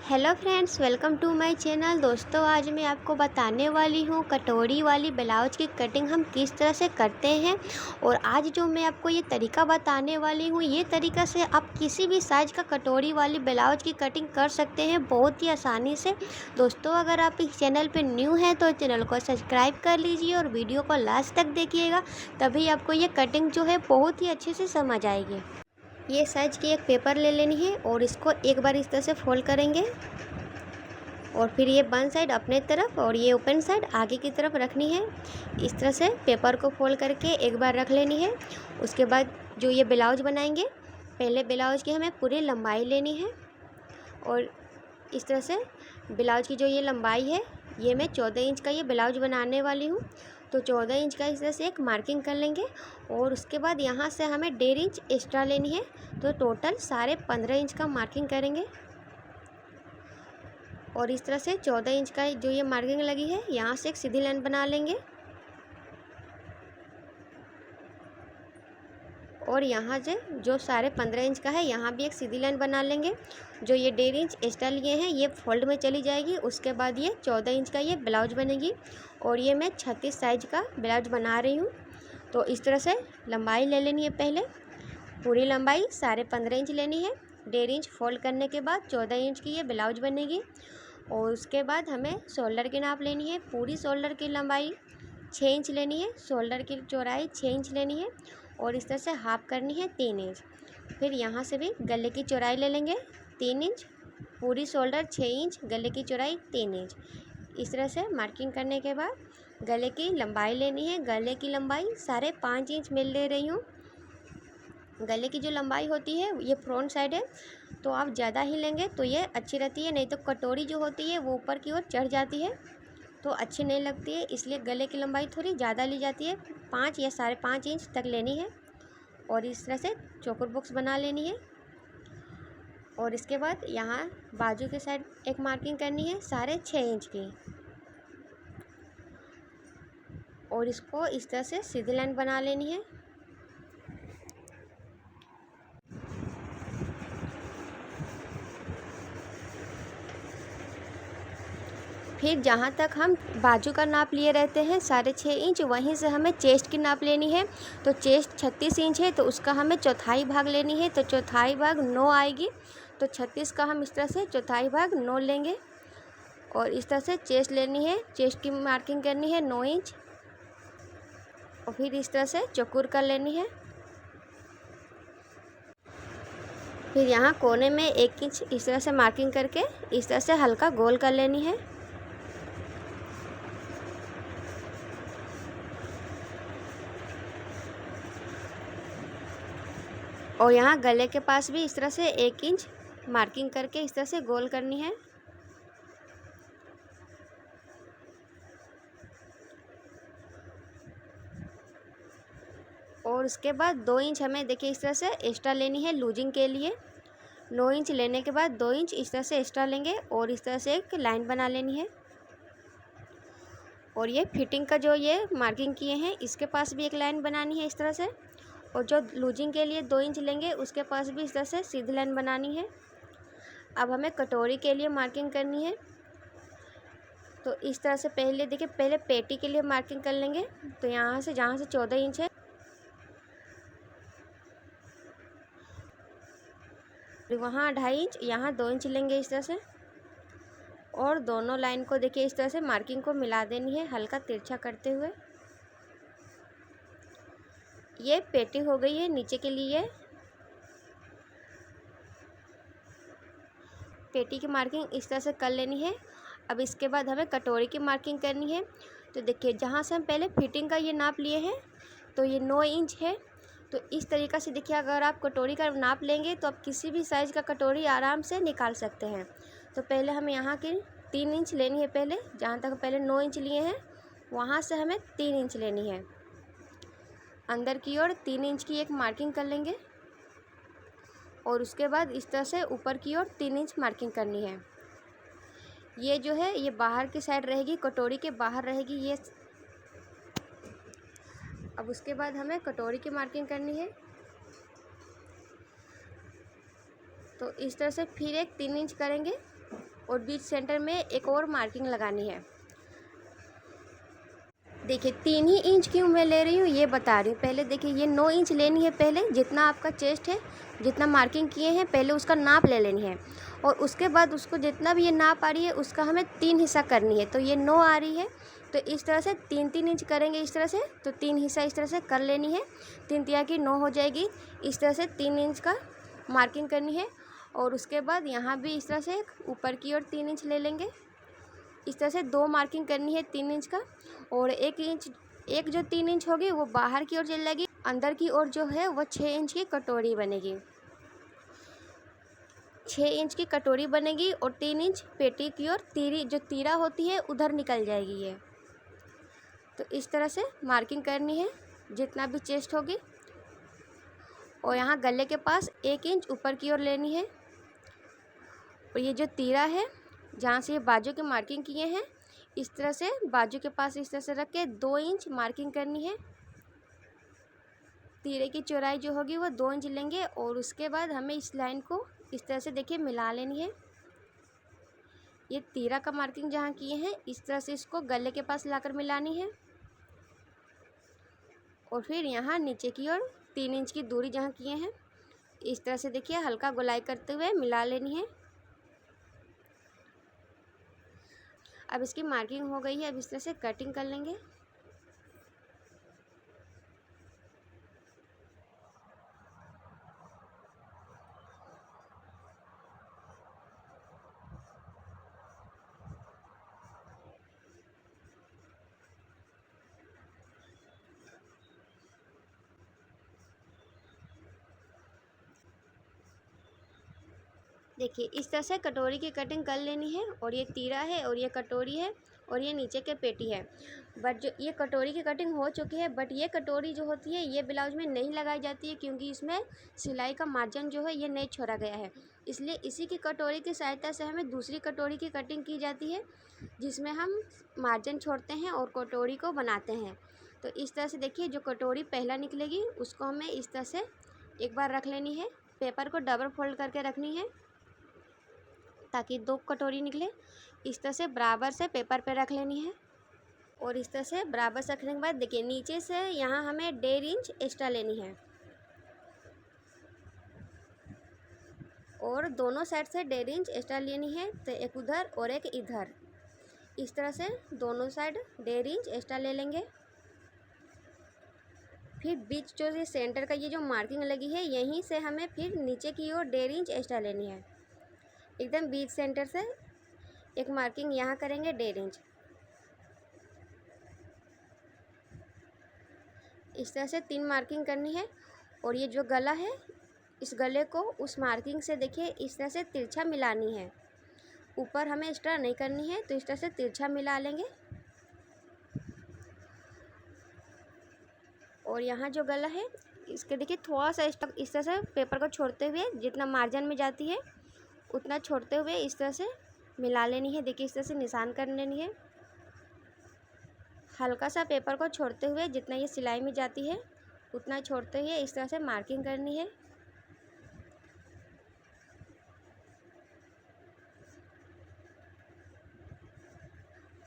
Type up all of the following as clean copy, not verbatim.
Hello friends, welcome to my channel. दोस्तों, आज मैं आपको बताने वाली हूँ कटोरी वाली ब्लाउज की कटिंग हम किस तरह से करते हैं। और आज जो मैं आपको ये तरीका बताने वाली हूँ, ये तरीका से आप किसी भी साइज़ का कटोरी वाली ब्लाउज की कटिंग कर सकते हैं बहुत ही आसानी से। दोस्तों, अगर आप इस चैनल पर न्यू हैं तो चैनल को सब्सक्राइब कर लीजिए और वीडियो को लास्ट तक देखिएगा, तभी आपको ये कटिंग जो है बहुत ही अच्छे से समझ आएगी। ये साइज की एक पेपर ले लेनी है और इसको एक बार इस तरह से फोल्ड करेंगे और फिर ये बंद साइड अपने तरफ और ये ओपन साइड आगे की तरफ रखनी है। इस तरह से पेपर को फोल्ड करके एक बार रख लेनी है। उसके बाद जो ये ब्लाउज बनाएंगे, पहले ब्लाउज की हमें पूरी लंबाई लेनी है और इस तरह से ब्लाउज की जो ये लंबाई है, ये मैं 14 इंच का ये ब्लाउज बनाने वाली हूँ। तो 14 इंच का इस तरह से एक मार्किंग कर लेंगे और उसके बाद यहाँ से हमें 1.5 इंच एक्स्ट्रा लेनी है। तो टोटल सारे 15 इंच का मार्किंग करेंगे और इस तरह से 14 इंच का जो ये मार्किंग लगी है, यहाँ से एक सीधी लाइन बना लेंगे और यहाँ से जो सारे 15 इंच का है, यहाँ भी एक सीधी लाइन बना लेंगे। जो ये 1.5 इंच एक्स्ट्रा लिए हैं, ये फोल्ड में चली जाएगी। उसके बाद ये 14 इंच का ये ब्लाउज बनेगी और ये मैं 36 साइज का ब्लाउज बना रही हूँ। तो इस तरह से लंबाई ले लेनी है। पहले पूरी लंबाई सारे 15 इंच लेनी है। 1.5 इंच फोल्ड करने के बाद 14 इंच की ये ब्लाउज बनेगी और उसके बाद हमें शोल्डर की नाप लेनी है। पूरी शोल्डर की लंबाई 6 इंच लेनी है, शोल्डर की चौड़ाई 6 इंच लेनी है और इस तरह से हाफ करनी है 3 इंच। फिर यहाँ से भी गले की चौड़ाई ले लेंगे 3 इंच, पूरी शोल्डर 6 इंच, गले की चौड़ाई 3 इंच। इस तरह से मार्किंग करने के बाद गले की लंबाई लेनी है। गले की लंबाई साढ़े 5 इंच मैं ले रही हूँ। गले की जो लंबाई होती है, ये फ्रंट साइड है, तो आप ज़्यादा ही लेंगे तो ये अच्छी रहती है, नहीं तो कटोरी जो होती है वो ऊपर की ओर चढ़ जाती है तो अच्छी नहीं लगती है। इसलिए गले की लंबाई थोड़ी ज़्यादा ली जाती है, 5 या साढ़े 5 इंच तक लेनी है और इस तरह से चोकर बॉक्स बना लेनी है। और इसके बाद यहाँ बाजू के साइड एक मार्किंग करनी है साढ़े 6 इंच की और इसको इस तरह से सीधी लाइन बना लेनी है। फिर जहाँ तक हम बाजू का नाप लिए रहते हैं साढ़े 6 इंच, वहीं से हमें चेस्ट की नाप लेनी है। तो चेस्ट 36 इंच है, तो उसका हमें चौथाई भाग लेनी है। तो चौथाई भाग 9 आएगी, तो 36 का हम इस तरह से चौथाई भाग 9 लेंगे और इस तरह से चेस्ट लेनी है। चेस्ट की मार्किंग करनी है 9 इंच और फिर इस तरह से चौकोर कर लेनी है। फिर यहाँ कोने में 1 इंच इस तरह से मार्किंग करके इस तरह से हल्का गोल कर लेनी है। और यहाँ गले के पास भी इस तरह से 1 इंच मार्किंग करके इस तरह से गोल करनी है। और उसके बाद 2 इंच हमें देखिए इस तरह से एक्स्ट्रा लेनी है लूजिंग के लिए। 9 इंच लेने के बाद 2 इंच इस तरह से एक्स्ट्रा लेंगे और इस तरह से एक लाइन बना लेनी है। और ये फिटिंग का जो ये मार्किंग किए हैं, इसके पास भी एक लाइन बनानी है इस तरह से। और जो लूजिंग के लिए 2 इंच लेंगे, उसके पास भी इस तरह से सीधी लाइन बनानी है। अब हमें कटोरी के लिए मार्किंग करनी है। तो इस तरह से पहले देखिए, पहले पेटी के लिए मार्किंग कर लेंगे। तो यहाँ से जहाँ से 14 इंच है, वहाँ 2.5 इंच, यहाँ 2 इंच लेंगे इस तरह से और दोनों लाइन को देखिए इस तरह से मार्किंग को मिला देनी है हल्का तिरछा करते हुए। ये पेटी हो गई है नीचे के लिए। पेटी की मार्किंग इस तरह से कर लेनी है। अब इसके बाद हमें कटोरी की मार्किंग करनी है। तो देखिए, जहाँ से हम पहले फिटिंग का ये नाप लिए हैं, तो ये 9 इंच है। तो इस तरीक़ा से देखिए, अगर आप कटोरी का नाप लेंगे तो आप किसी भी साइज़ का कटोरी आराम से निकाल सकते हैं। तो पहले हमें यहाँ की 3 इंच लेनी है। पहले जहाँ तक पहले 9 इंच लिए हैं, वहाँ से हमें 3 इंच लेनी है। अंदर की ओर 3 इंच की एक मार्किंग कर लेंगे और उसके बाद इस तरह से ऊपर की ओर 3 इंच मार्किंग करनी है। ये जो है ये बाहर की साइड रहेगी, कटोरी के बाहर रहेगी ये। अब उसके बाद हमें कटोरी की मार्किंग करनी है। तो इस तरह से फिर एक 3 इंच करेंगे और बीच सेंटर में एक और मार्किंग लगानी है। देखिए 3 ही इंच क्यों मैं ले रही हूँ ये बता रही हूँ। पहले देखिए ये 9 इंच लेनी है। पहले जितना आपका चेस्ट है, जितना मार्किंग किए हैं, पहले उसका नाप ले लेनी है और उसके बाद उसको जितना भी ये नाप आ रही है उसका हमें 3 हिस्सा करनी है। तो ये 9 आ रही है तो इस तरह से 3-3 इंच करेंगे इस तरह से, तो 3 हिस्सा इस तरह से कर लेनी है। 3 तिया की 9 हो जाएगी। इस तरह से 3 इंच का मार्किंग करनी है और उसके बाद यहाँ भी इस तरह से ऊपर की ओर 3 इंच ले लेंगे। इस तरह से 2 मार्किंग करनी है 3 इंच का और 1 इंच, एक जो 3 इंच होगी वो बाहर की ओर चली जाएगी, अंदर की ओर जो है वो 6 इंच की कटोरी बनेगी। 6 इंच की कटोरी बनेगी और 3 इंच पेटी की ओर तीरी जो तीरा होती है उधर निकल जाएगी ये। तो इस तरह से मार्किंग करनी है जितना भी चेस्ट होगी। और यहाँ गले के पास 1 इंच ऊपर की ओर लेनी है और ये जो तीरा है जहाँ से ये बाजू की मार्किंग किए हैं इस तरह से बाजू के पास इस तरह से रख के 2 इंच मार्किंग करनी है। तीरे की चौड़ाई जो होगी वो 2 इंच लेंगे और उसके बाद हमें इस लाइन को इस तरह से देखिए मिला लेनी है। ये तीरा का मार्किंग जहाँ किए हैं इस तरह से इसको गले के पास लाकर मिलानी है और फिर यहाँ नीचे की ओर 3 इंच की दूरी जहाँ किए हैं इस तरह से देखिए हल्का गोलाई करते हुए मिला लेनी है। अब इसकी मार्किंग हो गई है। अब इस तरह से कटिंग कर लेंगे। देखिए इस तरह से कटोरी की कटिंग कर लेनी है और ये तीरा है और ये कटोरी है और ये नीचे के पेटी है। बट जो ये कटोरी की कटिंग हो चुकी है, बट ये कटोरी जो होती है ये ब्लाउज में नहीं लगाई जाती है क्योंकि इसमें सिलाई का मार्जिन जो है ये नहीं छोड़ा गया है। इसलिए इसी की कटोरी की सहायता से हमें दूसरी कटोरी की कटिंग की जाती है जिसमें हम मार्जिन छोड़ते हैं और कटोरी को बनाते हैं। तो इस तरह से देखिए जो कटोरी पहला निकलेगी उसको हमें इस तरह से एक बार रख लेनी है। पेपर को डबल फोल्ड करके रखनी है ताकि 2 कटोरी निकले। इस तरह से बराबर से पेपर पे रख लेनी है और इस तरह से बराबर से रखने के बाद देखिए नीचे से यहाँ हमें 1.5 इंच एक्स्ट्रा लेनी है और दोनों साइड से 1.5 इंच एक्स्ट्रा लेनी है। तो एक उधर और एक इधर, इस तरह से दोनों साइड 1.5 इंच एक्स्ट्रा ले लेंगे। फिर बीच जो ये सेंटर का ये जो मार्किंग लगी है यहीं से हमें फिर नीचे की ओर 1.5 इंच एक्स्ट्रा लेनी है। एकदम बीच सेंटर से एक मार्किंग यहाँ करेंगे 1.5 इंच। इस तरह से 3 मार्किंग करनी है और ये जो गला है इस गले को उस मार्किंग से देखिए इस तरह से तिरछा मिलानी है। ऊपर हमें एक्स्ट्रा नहीं करनी है तो इस तरह से तिरछा मिला लेंगे। और यहाँ जो गला है इसके देखिए थोड़ा सा इस तरह से पेपर को छोड़ते हुए जितना मार्जिन में जाती है उतना छोड़ते हुए इस तरह से मिला लेनी है। देखिए इस तरह से निशान कर लेनी है। हल्का सा पेपर को छोड़ते हुए जितना ये सिलाई में जाती है उतना छोड़ते हुए इस तरह से मार्किंग करनी है।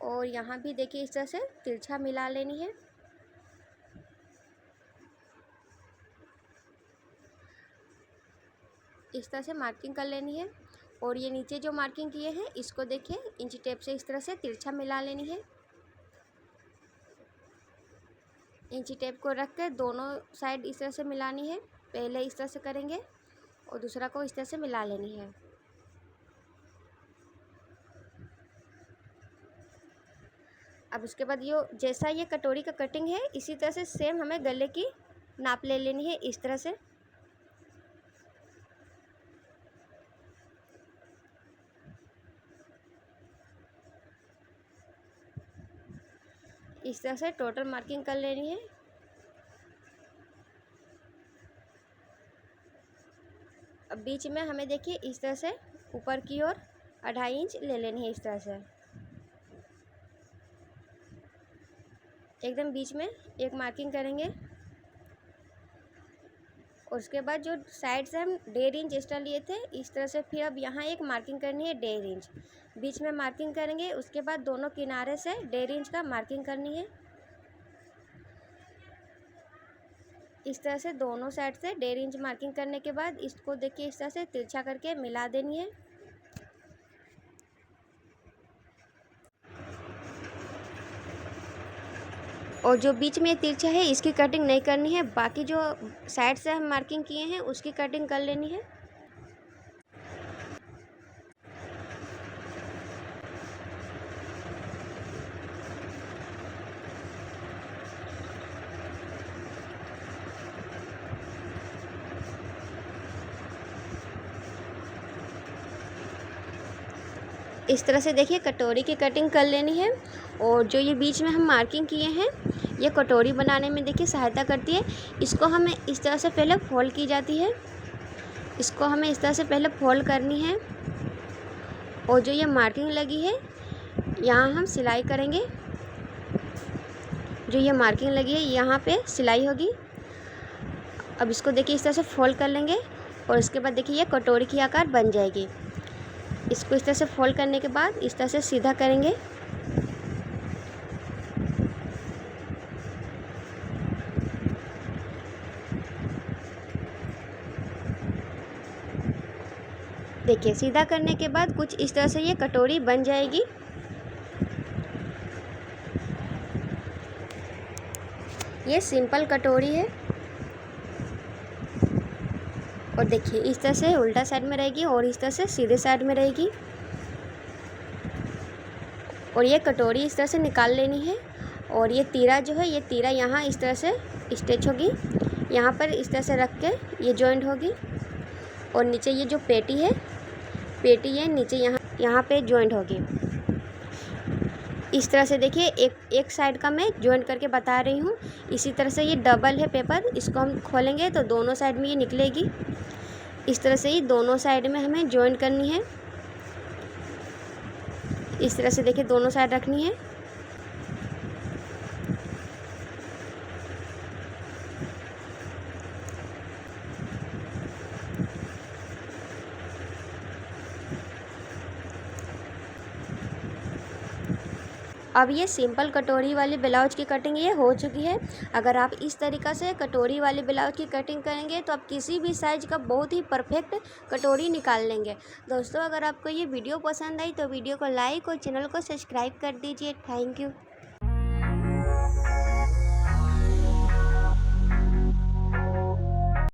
और यहाँ भी देखिए इस तरह से तिरछा मिला लेनी है। इस तरह से मार्किंग कर लेनी है और ये नीचे जो मार्किंग किए हैं इसको देखिए इंची टेप से इस तरह से तिरछा मिला लेनी है। इंची टेप को रख कर दोनों साइड इस तरह से मिलानी है। पहले इस तरह से करेंगे और दूसरा को इस तरह से मिला लेनी है। अब उसके बाद ये जैसा ये कटोरी का कटिंग है इसी तरह से सेम हमें गले की नाप ले लेनी है। इस तरह से टोटल मार्किंग कर लेनी है। अब बीच में हमें देखिए इस तरह से ऊपर की ओर 2.5 इंच ले लेनी है। इस तरह से एकदम बीच में एक मार्किंग करेंगे उसके बाद जो साइड से हम 1.5 इंच एक्स्ट्रा लिए थे, इस तरह से फिर अब यहाँ एक मार्किंग करनी है 1.5 इंच, बीच में मार्किंग करेंगे। उसके बाद दोनों किनारे से 1.5 इंच का मार्किंग करनी है। इस तरह से दोनों साइड से 1.5 इंच मार्किंग करने के बाद इसको देखिए इस तरह से तिरछा करके मिला देनी है। और जो बीच में तिरछा है इसकी कटिंग नहीं करनी है, बाकी जो साइड से हम मार्किंग किए हैं उसकी कटिंग कर लेनी है। इस तरह से देखिए कटोरी की कटिंग कर लेनी है। और जो ये बीच में हम मार्किंग किए हैं ये कटोरी बनाने में देखिए सहायता करती है। इसको हमें इस तरह से पहले फोल्ड की जाती है, इसको हमें इस तरह से पहले फोल्ड करनी है। और जो ये मार्किंग लगी है यहाँ हम सिलाई करेंगे। जो ये मार्किंग लगी है यहाँ पे सिलाई होगी। अब इसको देखिए इस तरह से फोल्ड कर लेंगे और इसके बाद देखिए ये कटोरी की आकार बन जाएगी। इसको इस तरह से फोल्ड करने के बाद इस तरह से सीधा करेंगे। देखिए सीधा करने के बाद कुछ इस तरह से ये कटोरी बन जाएगी। ये सिंपल कटोरी है। और देखिए इस तरह से उल्टा साइड में रहेगी और इस तरह से सीधे साइड में रहेगी। और ये कटोरी इस तरह से निकाल लेनी है। और ये तीरा जो है ये तीरा यहाँ इस तरह से स्टिच होगी, यहाँ पर इस तरह से रख के ये जॉइंट होगी। और नीचे ये जो पेटी है, पेटी है नीचे यहाँ पे जॉइंट होगी। इस तरह से देखिए एक साइड का मैं जॉइंट करके बता रही हूँ। इसी तरह से ये डबल है पेपर, इसको हम खोलेंगे तो दोनों साइड में ये निकलेगी। इस तरह से ही दोनों साइड में हमें जॉइंट करनी है। इस तरह से देखिए दोनों साइड रखनी है। अब ये सिंपल कटोरी वाली ब्लाउज की कटिंग ये हो चुकी है। अगर आप इस तरीक़ा से कटोरी वाली ब्लाउज की कटिंग करेंगे तो आप किसी भी साइज़ का बहुत ही परफेक्ट कटोरी निकाल लेंगे। दोस्तों अगर आपको ये वीडियो पसंद आई तो वीडियो को लाइक और चैनल को सब्सक्राइब कर दीजिए। Thank you.